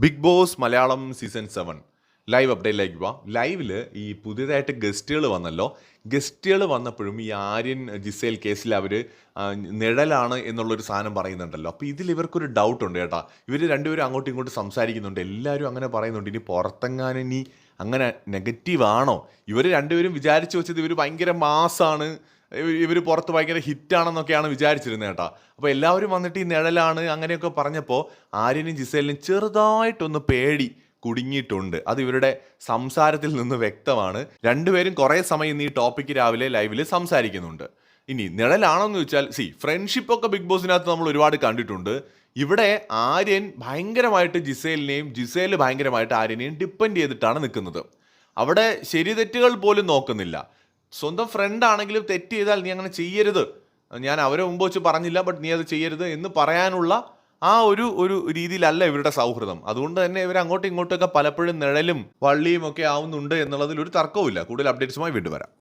Big Boss Malayalam season 7 live അപ്ഡേറ്റിലേക്ക് പോവാം. ലൈവിൽ ഈ പുതിയതായിട്ട് ഗസ്റ്റുകൾ വന്നല്ലോ. ഗസ്റ്റുകൾ വന്നപ്പോഴും ഈ ആര്യൻ ജിസേൽ കേസിൽ അവർ നിഴലാണ് എന്നുള്ളൊരു സാധനം പറയുന്നുണ്ടല്ലോ. അപ്പോൾ ഇതിൽ ഇവർക്കൊരു ഡൗട്ട് ഉണ്ട് കേട്ടോ. ഇവർ രണ്ടുപേരും അങ്ങോട്ടും ഇങ്ങോട്ടും സംസാരിക്കുന്നുണ്ട്. എല്ലാവരും അങ്ങനെ പറയുന്നുണ്ട്. ഇനി പുറത്തെങ്ങാനും ഇനി അങ്ങനെ നെഗറ്റീവ് ആണോ? ഇവർ രണ്ടുപേരും വിചാരിച്ചു വെച്ചത് ഇവർ ഭയങ്കര മാസാണ്, ഇവർ പുറത്ത് ഭയങ്കര ഹിറ്റാണെന്നൊക്കെയാണ് വിചാരിച്ചിരുന്നത് കേട്ടോ. അപ്പോൾ എല്ലാവരും വന്നിട്ട് ഈ നിഴലാണ് അങ്ങനെയൊക്കെ പറഞ്ഞപ്പോൾ ആര്യനും ജിസേലിനും ചെറുതായിട്ടൊന്ന് പേടി കുടുങ്ങിയിട്ടുണ്ട്. അത് ഇവരുടെ സംസാരത്തിൽ നിന്ന് വ്യക്തമാണ്. രണ്ടുപേരും കുറേ സമയം ഇന്ന് ഈ ടോപ്പിക്ക് രാവിലെ ലൈവിൽ സംസാരിക്കുന്നുണ്ട്. ഇനി നിഴലാണോന്ന് ചോദിച്ചാൽ ഫ്രണ്ട്ഷിപ്പ് ഒക്കെ ബിഗ് ബോസിനകത്ത് നമ്മൾ ഒരുപാട് കണ്ടിട്ടുണ്ട്. ഇവിടെ ആര്യൻ ഭയങ്കരമായിട്ട് ജിസേലിനെയും ജിസേൽ ഭയങ്കരമായിട്ട് ആര്യനെയും ഡിപ്പെൻഡ് ചെയ്തിട്ടാണ് നിൽക്കുന്നത്. അവിടെ ശരി തെറ്റുകൾ പോലും നോക്കുന്നില്ല. സ്വന്തം ഫ്രണ്ട് ആണെങ്കിലും തെറ്റ് ചെയ്താൽ നീ അങ്ങനെ ചെയ്യരുത്, ഞാൻ അവരെ മുമ്പ് വെച്ച് പറഞ്ഞില്ല, ബട്ട് നീ അത് ചെയ്യരുത് എന്ന് പറയാനുള്ള ആ ഒരു രീതിയിലല്ല ഇവരുടെ സൗഹൃദം. അതുകൊണ്ട് തന്നെ ഇവർ അങ്ങോട്ടും ഇങ്ങോട്ടൊക്കെ പലപ്പോഴും നിഴലും വള്ളിയും ഒക്കെ ആവുന്നുണ്ട് എന്നുള്ളതിൽ ഒരു തർക്കവുമില്ല. കൂടുതൽ അപ്ഡേറ്റ്സുമായി വീണ്ടും വരാം.